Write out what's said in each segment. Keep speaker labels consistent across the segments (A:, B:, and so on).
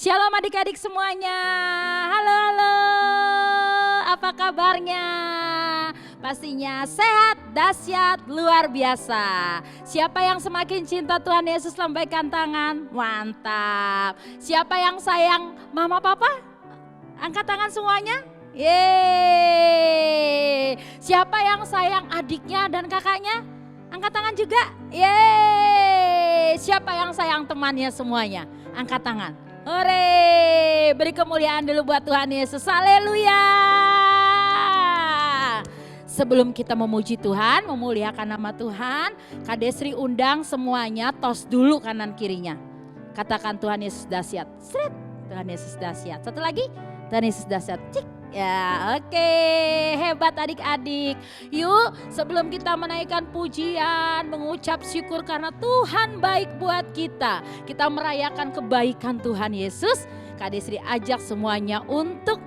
A: Shalom adik-adik semuanya. Halo, halo. Apa kabarnya? Pastinya sehat, dahsyat, luar biasa. Siapa yang semakin cinta Tuhan Yesus lambaikan tangan? Mantap. Siapa yang sayang mama papa? Angkat tangan semuanya. Yeay. Siapa yang sayang adiknya dan kakaknya? Angkat tangan juga. Yeay. Siapa yang sayang temannya semuanya? Angkat tangan. Hore, beri kemuliaan dulu buat Tuhan Yesus. Haleluya. Sebelum kita memuji Tuhan, memuliakan nama Tuhan, Kak Desri undang semuanya tos dulu kanan kirinya. Katakan Tuhan Yesus dahsyat. Sret, Tuhan Yesus dahsyat. Satu lagi, Tuhan Yesus dahsyat. Cik. Ya, oke, hebat adik-adik. Yuk, sebelum kita menaikkan pujian, mengucap syukur karena Tuhan baik buat kita. Kita merayakan kebaikan Tuhan Yesus. Kak Desri ajak semuanya untuk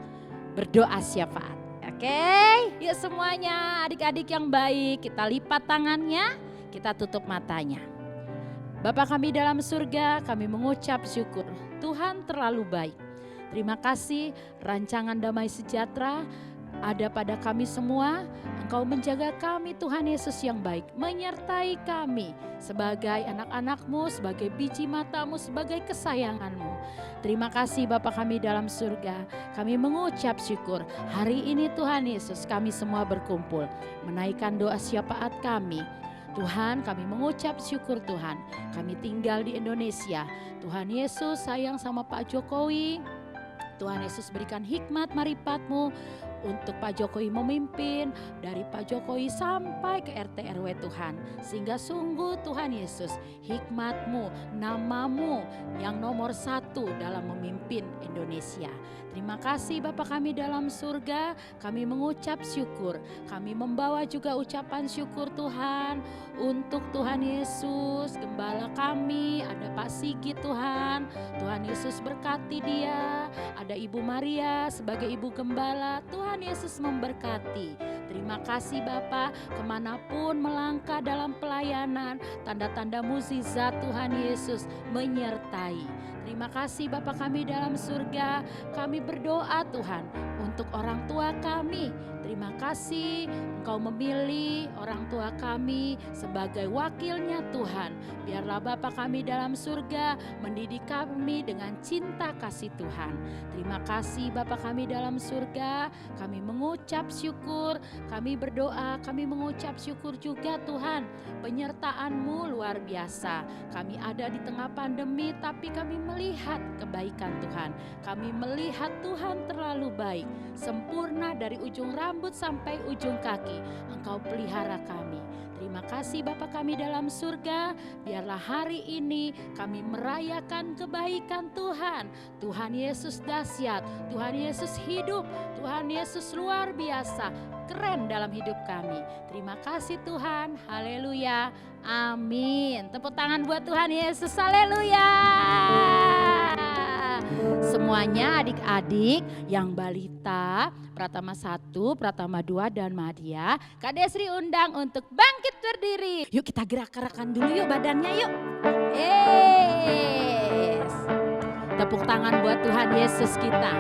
A: berdoa syafaat. Oke, yuk semuanya adik-adik yang baik, kita lipat tangannya, kita tutup matanya. Bapa kami dalam surga, kami mengucap syukur. Tuhan terlalu baik. Terima kasih rancangan damai sejahtera ada pada kami semua. Engkau menjaga kami Tuhan Yesus yang baik. Menyertai kami sebagai anak-anak-Mu, sebagai biji mata-Mu, sebagai kesayangan-Mu. Terima kasih Bapa kami dalam surga. Kami mengucap syukur. Hari ini Tuhan Yesus kami semua berkumpul. Menaikkan doa syafaat kami. Tuhan, kami mengucap syukur Tuhan. Kami tinggal di Indonesia. Tuhan Yesus sayang sama Pak Jokowi. Tuhan Yesus berikan hikmat maripat-Mu untuk Pak Jokowi memimpin, dari Pak Jokowi sampai ke RT RW Tuhan. Sehingga sungguh Tuhan Yesus, hikmat-Mu, nama-Mu yang nomor 1 dalam memimpin Indonesia. Terima kasih Bapa kami dalam surga, kami mengucap syukur. Kami membawa juga ucapan syukur Tuhan untuk Tuhan Yesus, gembala kami, ada Pak Sigit Tuhan. Tuhan Yesus berkati dia, ada Ibu Maria sebagai Ibu Gembala, Tuhan Yesus memberkati. Terima kasih Bapa, kemanapun melangkah dalam pelayanan, tanda-tanda mukjizat Tuhan Yesus menyertai. Terima kasih Bapa kami dalam surga, kami berdoa Tuhan untuk orang tua kami. Terima kasih Engkau memilih orang tua kami sebagai wakilnya Tuhan. Biarlah Bapa kami dalam surga mendidik kami dengan cinta kasih Tuhan. Terima kasih Bapa kami dalam surga, kami mengucap syukur, kami berdoa, kami mengucap syukur juga Tuhan. Penyertaan-Mu luar biasa. Kami ada di tengah pandemi tapi kami melihat kebaikan Tuhan. Kami melihat Tuhan terlalu baik. Sempurna dari ujung rambut sampai ujung kaki. Engkau pelihara kami. Terima kasih Bapa kami dalam surga. Biarlah hari ini kami merayakan kebaikan Tuhan. Tuhan Yesus dahsyat. Tuhan Yesus hidup. Tuhan Yesus luar biasa. Keren dalam hidup kami. Terima kasih Tuhan. Haleluya. Amin. Tepuk tangan buat Tuhan Yesus. Haleluya. Semuanya adik-adik yang balita, Pratama 1, Pratama 2 dan Madya, Kak Desri undang untuk bangkit berdiri. Yuk kita gerak-gerakan dulu yuk badannya yuk. Yes. Tepuk tangan buat Tuhan Yesus kita.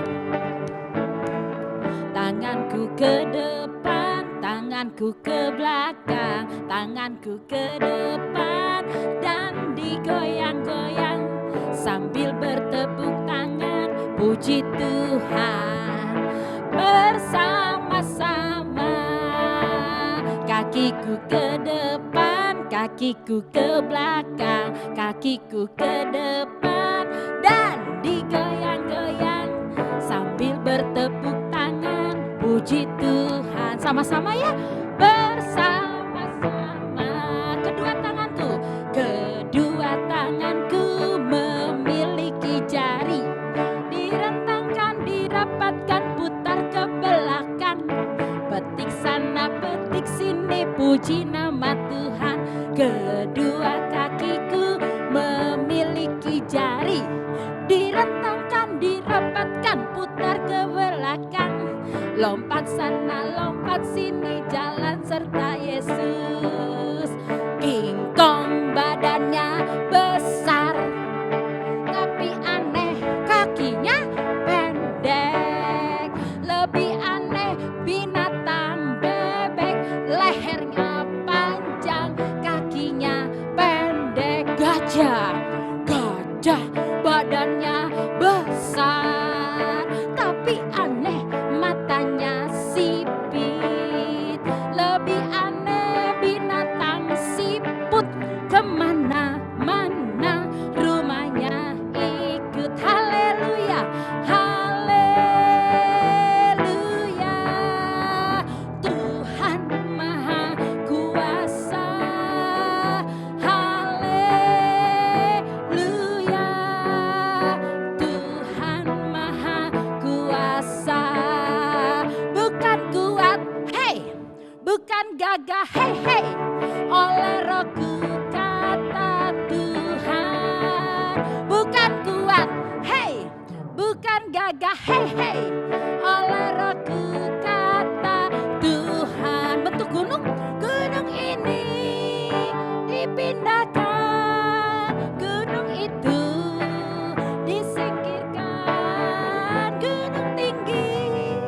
A: Tanganku ke depan, tanganku ke belakang, tanganku ke depan dan digoyang-goyang sambil bertepuk tangan, puji Tuhan bersama-sama. Kakiku ke depan, kakiku ke belakang, kakiku ke depan dan digoyang-goyang sambil bertepuk tangan, puji Tuhan. Sama-sama ya, bersama-sama. Kedua tanganku memiliki jari, direntangkan, dirapatkan, putar ke belakang. Petik sana, petik sini, puji nama Tuhan. Kedua kakiku memiliki jari, direntangkan, dirapatkan, putar ke belakang. Lompat sana, lompat sini, jalan serta Yesus. Kingkong badannya besar, tapi aneh kaki badannya besar, tapi aneh matanya sipit. Lebih aneh binatang siput, kemana-mana rumahnya ikut. Haleluya, haleluya. Tuhan Maha Kuasa. Haleluya. Tuhan Maha Kuasa. Bukan kuat, hey, bukan gagah, hey, hey, oleh Rohku kata Tuhan. Bukan kuat, hey, bukan gagah, hey, hey, oleh Rohku kata Tuhan. Bentuk gunung, gunung ini dipindahkan, gunung itu disingkirkan, gunung tinggi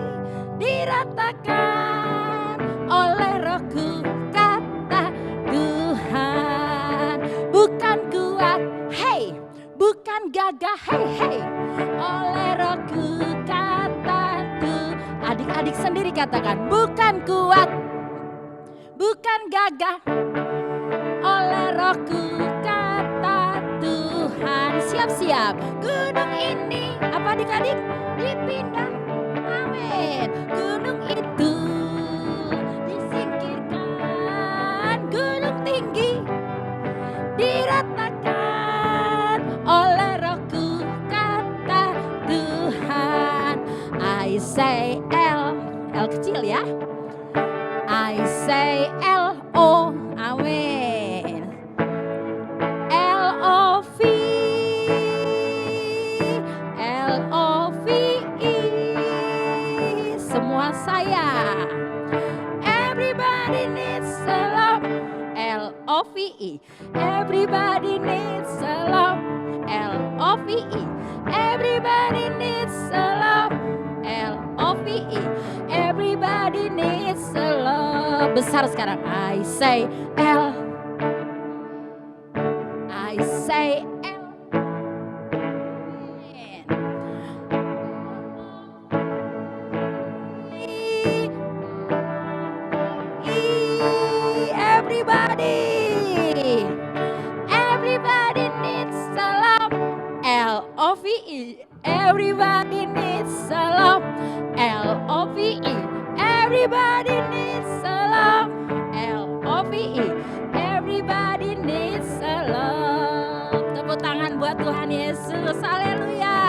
A: diratakan oleh Rohku kata Tuhan. Bukan kuat, hey, bukan gagah, hey, hey, oleh Rohku kata Tuhan. Adik-adik sendiri katakan, bukan kuat, bukan gagah, oleh Rohku kata Tuhan. Siap-siap, gunung ini apa adik-adik? Dipindah, amin. Gunung itu disingkirkan, gunung tinggi diratakan oleh Rohku kata Tuhan. I say L, L kecil ya. I say L-O, amin. L-O-V, L-O-V-E, semua saya. Everybody needs a love, L-O-V-E. Everybody needs a love, L-O-V-E. Everybody needs a love, L-O-V-E. Everybody needs a love. Besar sekarang. I say L, I say L. Everybody, everybody needs a love, L-O-V-E. Everybody needs a love, L-O-V-E. Everybody needs a love, L-O-V-E. Everybody needs a love. Tepuk tangan buat Tuhan Yesus, haleluya.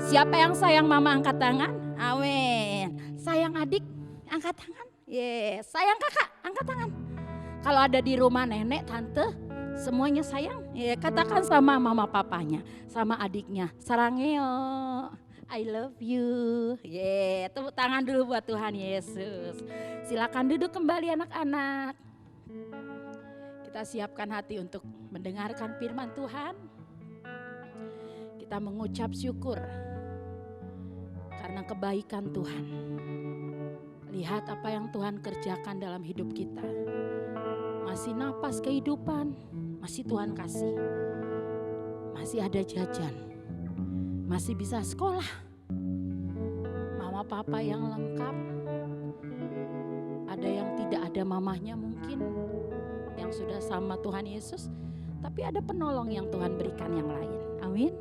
A: Siapa yang sayang mama angkat tangan? Amin. Sayang adik angkat tangan. Yes. Sayang kakak angkat tangan. Kalau ada di rumah nenek, tante, semuanya sayang. Ya, katakan sama mama papanya, sama adiknya, sarangeo, I love you. Yeah, tepuk tangan dulu buat Tuhan Yesus. Silakan duduk kembali anak-anak. Kita siapkan hati untuk mendengarkan firman Tuhan. Kita mengucap syukur karena kebaikan Tuhan. Lihat apa yang Tuhan kerjakan dalam hidup kita. Masih napas kehidupan, masih Tuhan kasih. Masih ada jajan, masih bisa sekolah. Mama papa yang lengkap. Ada yang tidak ada mamahnya mungkin, yang sudah sama Tuhan Yesus. Tapi ada penolong yang Tuhan berikan yang lain. Amin.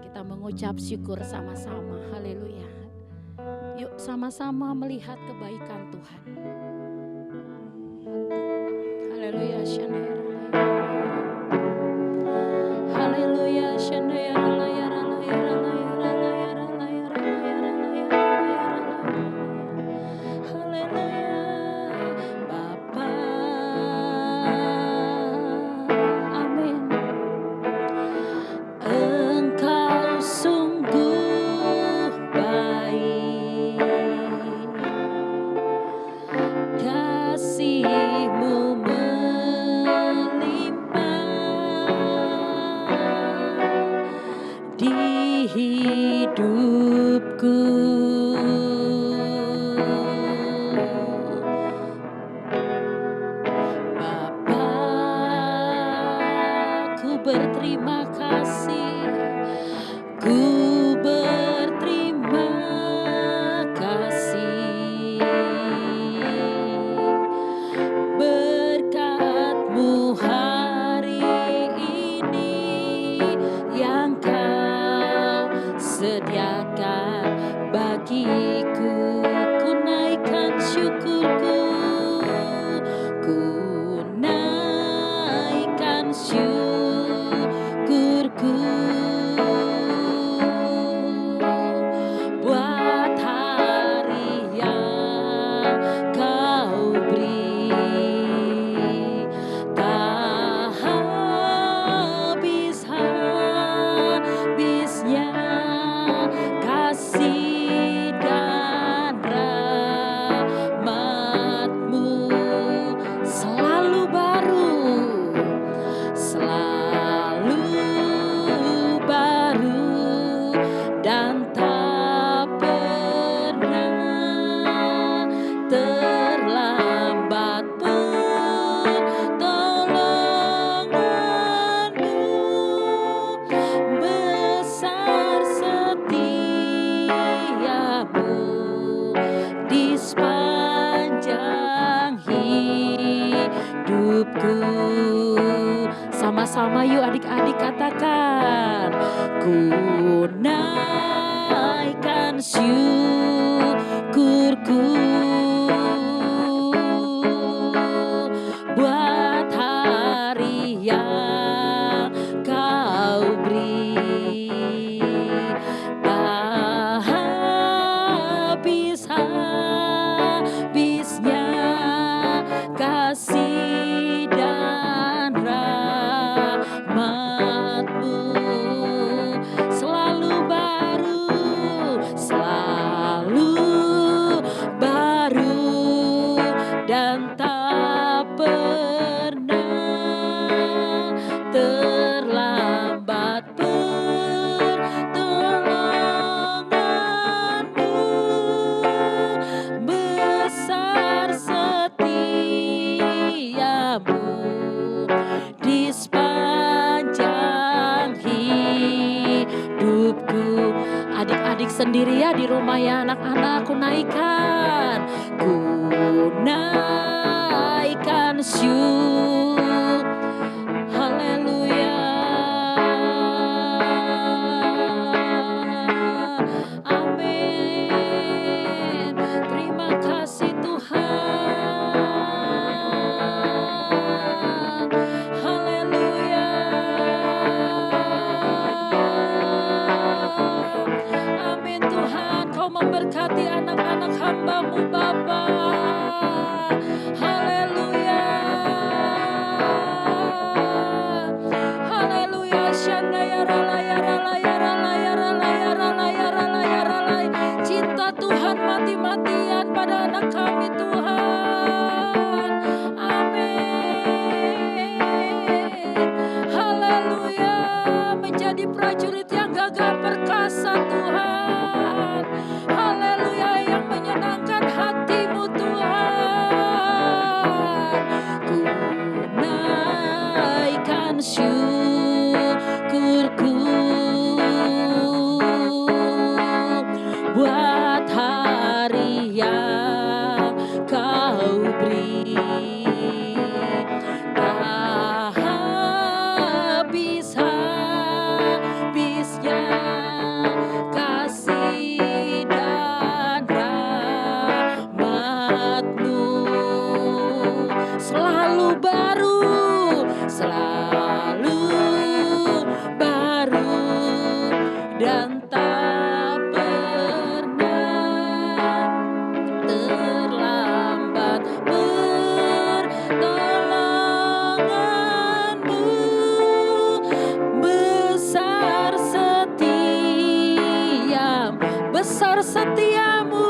A: Kita mengucap syukur sama-sama. Haleluya. Yuk sama-sama melihat kebaikan Tuhan. Haleluya. Haleluya. Bapa. Amin. Engkau sungguh baik, kasih-Mu melimpah di hidupku. Bapa, ku berterima kasih sediakan bagiku. Ku naikkan syukurku, ku naikkan syukurku buat hari yang kau beri. Tak habis-habisnya kasih dan rahmat-Mu selalu baru, selalu baru, dan tak pernah terlambat pertolongan-Mu. Besar setiamu di sepanjang hidupku. Sama-sama yuk adik-adik katakan, ku naikkan syukurku buat hari yang kau beri. Tak habis-habisnya kasih dan rahmat-Mu selalu baru, selalu baru, dan tak pernah terlambat pertolongan-Mu. Besar setiamu di sepanjang hidupku. Adik-adik sendiri ya di rumah ya, anak-anak, ku naikkan syukur. Haleluya. Amin. Terima kasih Tuhan. Haleluya. Amin Tuhan, Kau memberkati anak-anak hamba-Mu Bapa. Haleluya. Haleluya. Cinta Tuhan mati-matian pada anak kami Tuhan. Amin. Haleluya. Menjadi prajurit yang gagah perkasa Tuhan. Haleluya, yang menyenangkan hati-Mu Tuhan. Ku naikkan syukurku buat hari yang Kau beri. Tak habis-habisnya kasih dan rahmat-Mu selalu baru, selalu baru, dan tak pernah terlambat pertolongan-Mu. Besar setiamu, besar setiamu,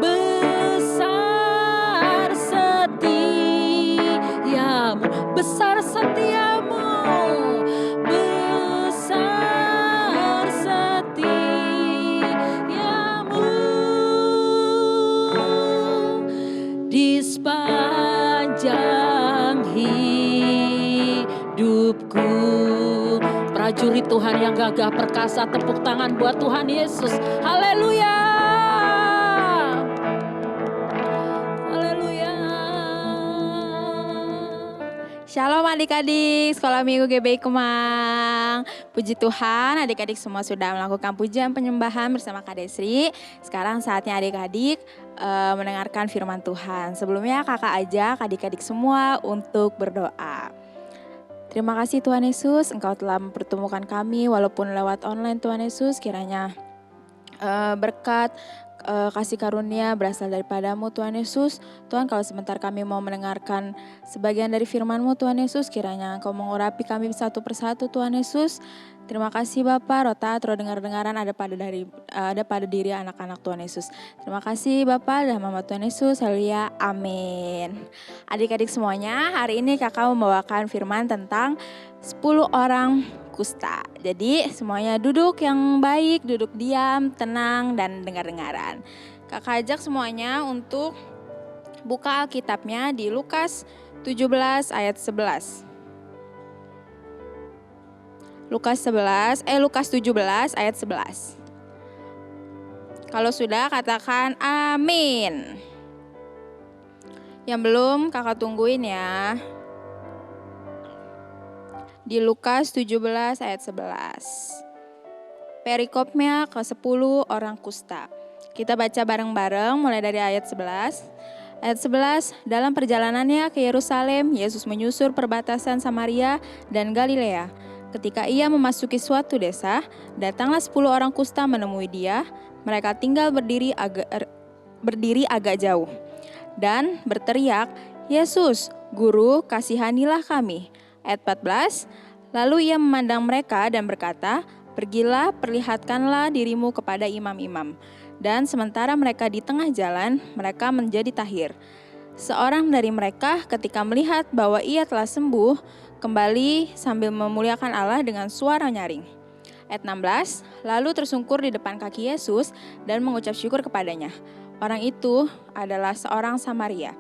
A: besar setiamu, besar setiamu, besar setiamu di sepanjang hidupku. Prajurit Tuhan yang gagah perkasa, tepuk tangan buat Tuhan Yesus. Haleluya.
B: Shalom adik-adik, Sekolah Minggu GBI Kemang. Puji Tuhan, adik-adik semua sudah melakukan pujian penyembahan bersama Kak Desri. Sekarang saatnya adik-adik mendengarkan firman Tuhan. Sebelumnya kakak ajak adik-adik semua untuk berdoa. Terima kasih Tuhan Yesus, Engkau telah mempertemukan kami walaupun lewat online Tuhan Yesus. Kiranya berkat kasih karunia berasal daripadamu Tuhan Yesus. Tuhan, kalau sebentar kami mau mendengarkan sebagian dari firman-Mu Tuhan Yesus, kiranya Engkau mengurapi kami satu persatu Tuhan Yesus. Terima kasih Bapa, roh taat, roh dengar-dengaran ada pada diri anak-anak Tuhan Yesus. Terima kasih Bapa dan Mama Tuhan Yesus, haleluya, amin. Adik-adik semuanya, hari ini kakak membawakan firman tentang 10 orang kusta. Jadi semuanya duduk yang baik, duduk diam, tenang, dan dengar-dengaran. Kakak ajak semuanya untuk buka Alkitabnya di Lukas 17 ayat 11. Lukas 17 ayat 11. Kalau sudah katakan amin. Yang belum kakak tungguin ya. Di Lukas 17 ayat 11. Perikopnya ke 10 orang kusta. Kita baca bareng-bareng mulai dari ayat 11. Ayat 11, dalam perjalanannya ke Yerusalem, Yesus menyusur perbatasan Samaria dan Galilea. Ketika ia memasuki suatu desa, datanglah 10 orang kusta menemui dia. Mereka tinggal berdiri agak jauh dan berteriak, Yesus, Guru, kasihanilah kami. Ayat 14, lalu ia memandang mereka dan berkata, pergilah, perlihatkanlah dirimu kepada imam-imam. Dan sementara mereka di tengah jalan, mereka menjadi tahir. Seorang dari mereka ketika melihat bahwa ia telah sembuh, kembali sambil memuliakan Allah dengan suara nyaring. Ayat 16, lalu tersungkur di depan kaki Yesus dan mengucap syukur kepadanya. Orang itu adalah seorang Samaria.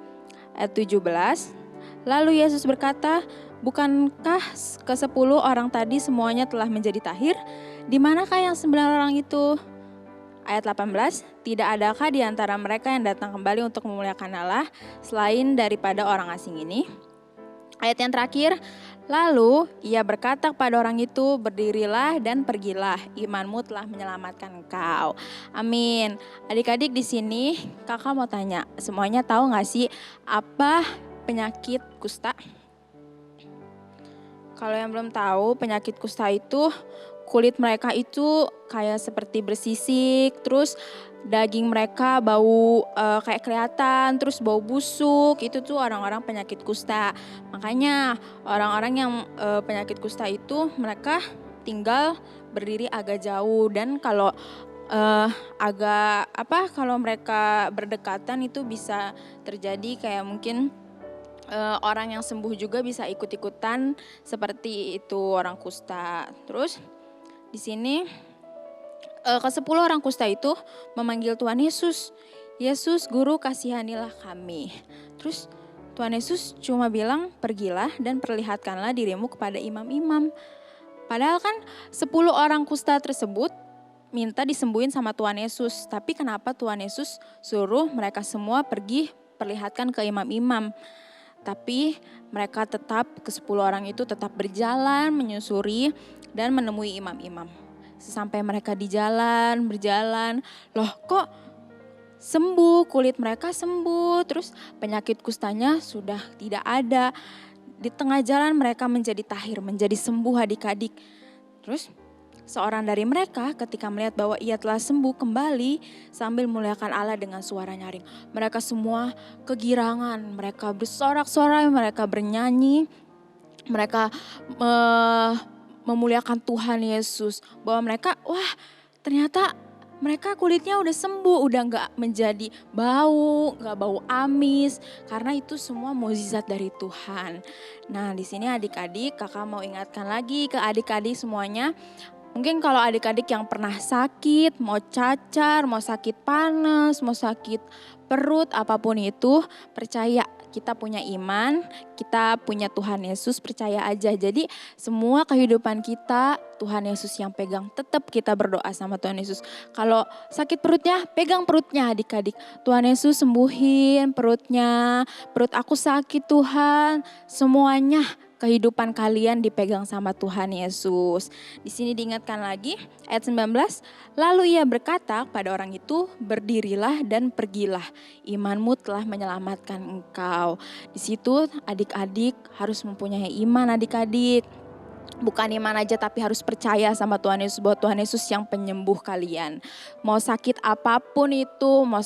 B: Ayat 17, lalu Yesus berkata, bukankah ke-10 orang tadi semuanya telah menjadi tahir? Di manakah yang 9 orang itu? Ayat 18, tidak adakah di antara mereka yang datang kembali untuk memuliakan Allah selain daripada orang asing ini? Ayat yang terakhir, lalu ia berkata kepada orang itu, berdirilah dan pergilah, imanmu telah menyelamatkan engkau. Amin. Adik-adik di sini kakak mau tanya, semuanya tahu gak sih apa penyakit kusta? Kalau yang belum tahu, penyakit kusta itu kulit mereka itu kayak seperti bersisik, terus daging mereka bau kayak kelihatan, terus bau busuk. Itu tuh orang-orang penyakit kusta. Makanya orang-orang yang penyakit kusta itu mereka tinggal berdiri agak jauh, dan kalau kalau mereka berdekatan itu bisa terjadi kayak mungkin orang yang sembuh juga bisa ikut-ikutan seperti itu orang kusta. Terus di sini ke-10 orang kusta itu memanggil Tuhan Yesus. Yesus, Guru, kasihanilah kami. Terus Tuhan Yesus cuma bilang, pergilah dan perlihatkanlah dirimu kepada imam-imam. Padahal kan 10 orang kusta tersebut minta disembuhin sama Tuhan Yesus. Tapi kenapa Tuhan Yesus suruh mereka semua pergi perlihatkan ke imam-imam? Tapi mereka tetap, ke-10 orang itu tetap berjalan, menyusuri dan menemui imam-imam. Sesampai mereka di jalan, berjalan, loh kok sembuh, kulit mereka sembuh, terus penyakit kustanya sudah tidak ada. Di tengah jalan mereka menjadi tahir, menjadi sembuh adik-adik. Terus seorang dari mereka ketika melihat bahwa ia telah sembuh kembali sambil memuliakan Allah dengan suara nyaring. Mereka semua kegirangan, mereka bersorak-sorai, mereka bernyanyi, mereka memuliakan Tuhan Yesus. Bahwa mereka, wah ternyata mereka kulitnya udah sembuh, udah gak menjadi bau, gak bau amis. Karena itu semua mukjizat dari Tuhan. Nah di sini adik-adik, kakak mau ingatkan lagi ke adik-adik semuanya. Mungkin kalau adik-adik yang pernah sakit, mau cacar, mau sakit panas, mau sakit perut, apapun itu, percaya kita punya iman, kita punya Tuhan Yesus, percaya aja. Jadi semua kehidupan kita Tuhan Yesus yang pegang, tetap kita berdoa sama Tuhan Yesus. Kalau sakit perutnya, pegang perutnya adik-adik. Tuhan Yesus sembuhin perutnya, perut aku sakit Tuhan, semuanya kehidupan kalian dipegang sama Tuhan Yesus. Di sini diingatkan lagi ayat 19, lalu ia berkata pada orang itu, berdirilah dan pergilah, imanmu telah menyelamatkan engkau. Di situ adik-adik harus mempunyai iman adik-adik. Bukan iman aja tapi harus percaya sama Tuhan Yesus bahwa Tuhan Yesus yang penyembuh kalian. Mau sakit apapun itu, mau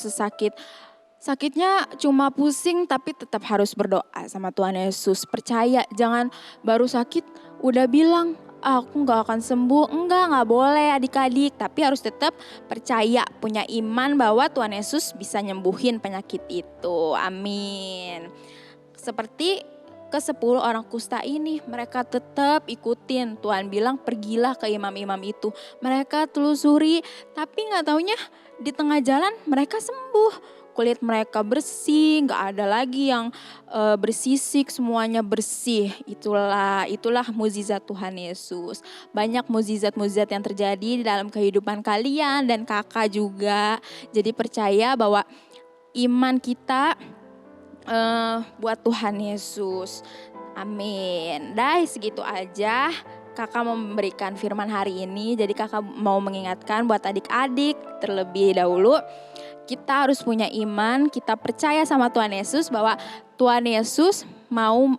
B: sakitnya cuma pusing tapi tetap harus berdoa sama Tuhan Yesus. Percaya, jangan baru sakit udah bilang aku gak akan sembuh. Enggak boleh adik-adik. Tapi harus tetap percaya, punya iman bahwa Tuhan Yesus bisa nyembuhin penyakit itu. Amin. Seperti ke-10 orang kusta ini, mereka tetap ikutin. Tuhan bilang pergilah ke imam-imam itu. Mereka telusuri, tapi gak taunya di tengah jalan mereka sembuh. Kulit mereka bersih, gak ada lagi yang bersisik, semuanya bersih. Itulah mukjizat Tuhan Yesus. Banyak mukjizat-mukjizat yang terjadi di dalam kehidupan kalian dan kakak juga. Jadi percaya bahwa iman kita buat Tuhan Yesus. Amin. Dah segitu aja kakak mau memberikan firman hari ini. Jadi kakak mau mengingatkan buat adik-adik terlebih dahulu, kita harus punya iman, kita percaya sama Tuhan Yesus bahwa Tuhan Yesus mau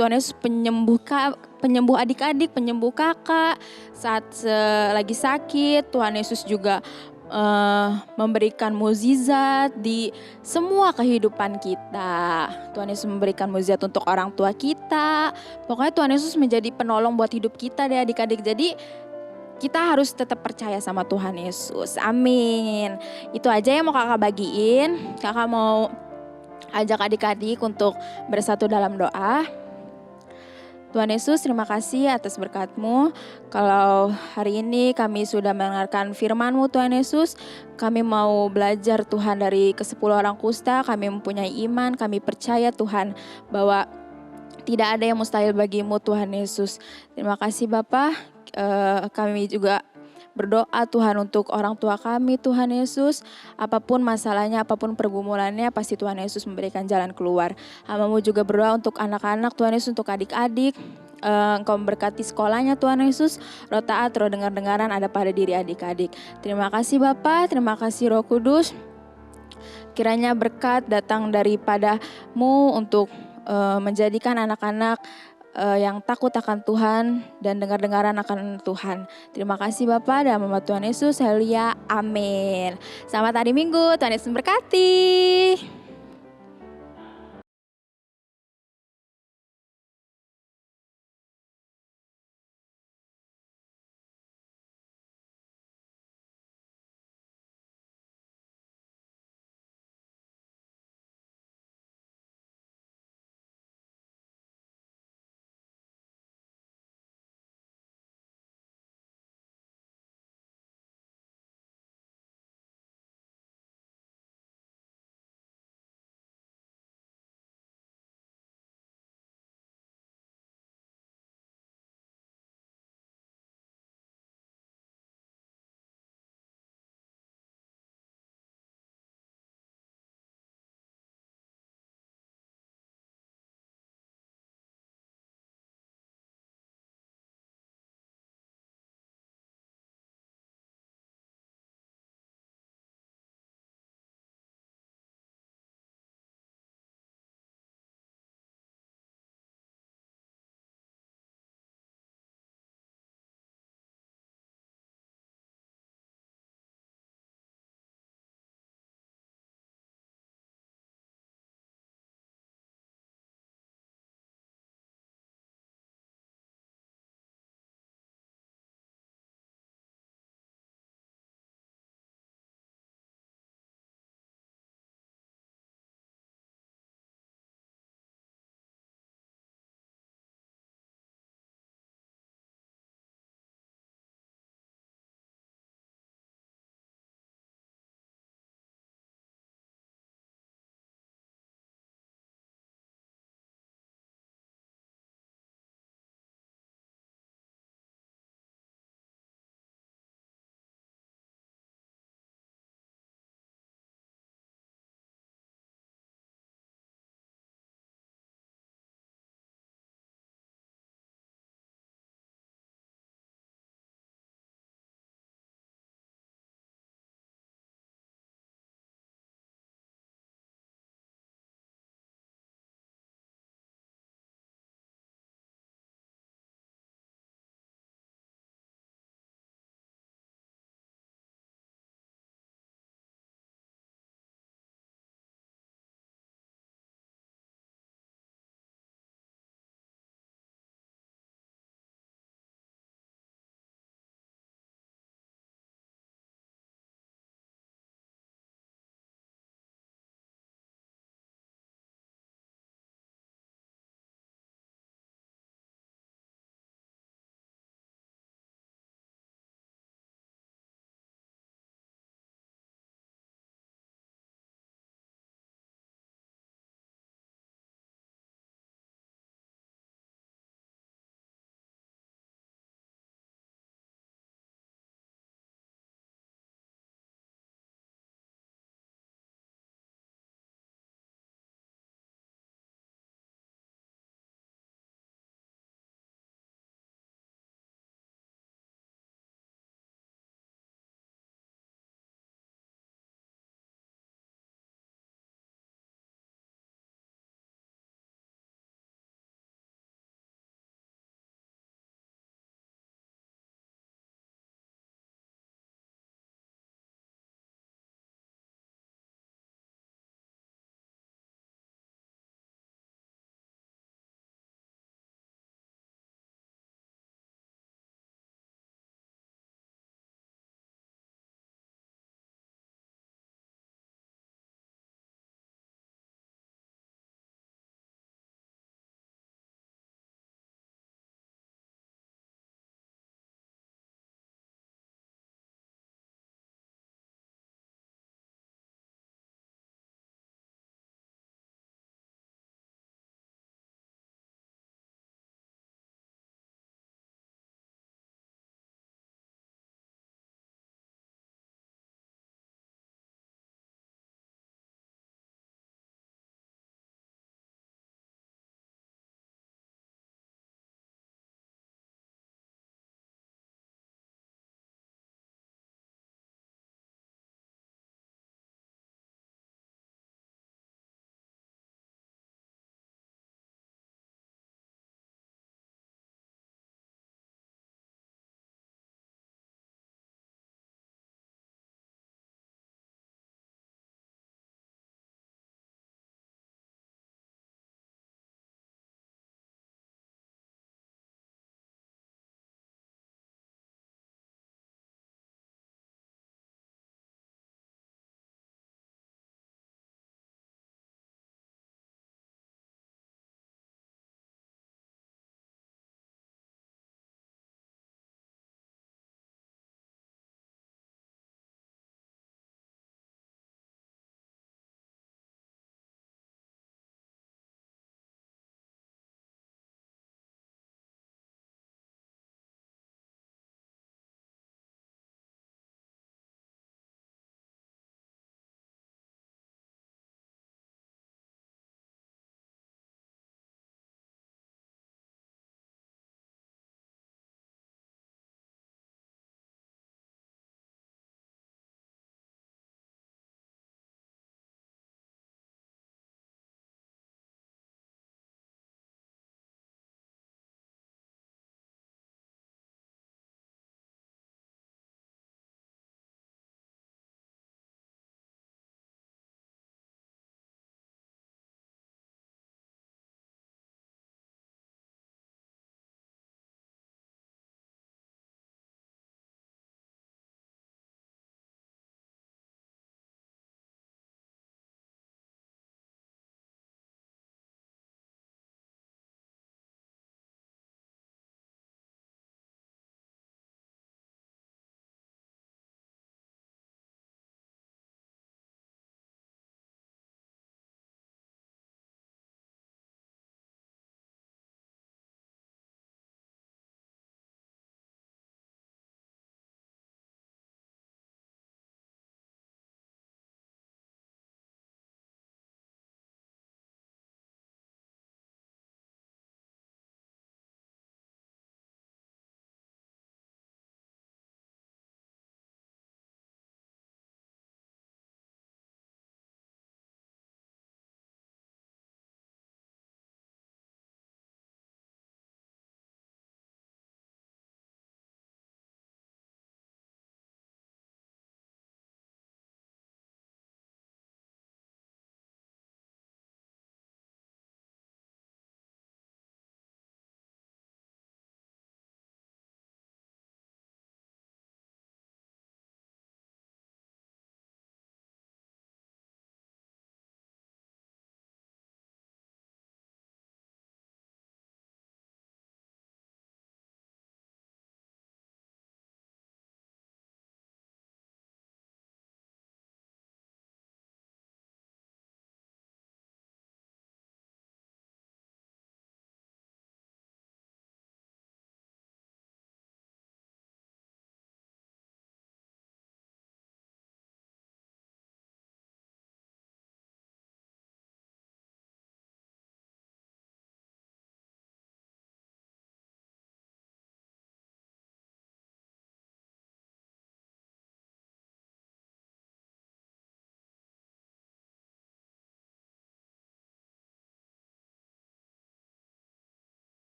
B: Tuhan Yesus penyembuh adik-adik, penyembuh kakak saat lagi sakit. Tuhan Yesus juga memberikan mukjizat di semua kehidupan kita. Tuhan Yesus memberikan mukjizat untuk orang tua kita. Pokoknya Tuhan Yesus menjadi penolong buat hidup kita deh adik-adik. Jadi kita harus tetap percaya sama Tuhan Yesus. Amin. Itu aja yang mau kakak bagiin. Kakak mau ajak adik-adik untuk bersatu dalam doa. Tuhan Yesus, terima kasih atas berkat-Mu. Kalau hari ini kami sudah mendengarkan firman-Mu Tuhan Yesus, kami mau belajar Tuhan dari ke-10 orang kusta. Kami mempunyai iman, kami percaya Tuhan bahwa tidak ada yang mustahil bagi-Mu Tuhan Yesus. Terima kasih Bapa. Kami juga berdoa Tuhan untuk orang tua kami Tuhan Yesus. Apapun masalahnya, apapun pergumulannya, pasti Tuhan Yesus memberikan jalan keluar. Hamba-Mu juga berdoa untuk anak-anak Tuhan Yesus, untuk adik-adik. Engkau memberkati sekolahnya Tuhan Yesus. Roh taat, roh dengar-dengaran ada pada diri adik-adik. Terima kasih Bapa, terima kasih Roh Kudus. Kiranya berkat datang daripada-Mu untuk menjadikan anak-anak yang takut akan Tuhan dan dengar-dengaran akan Tuhan. Terima kasih Bapa, dalam nama Tuhan Yesus, haleluya, amin. Selamat hari Minggu, Tuhan Yesus memberkati.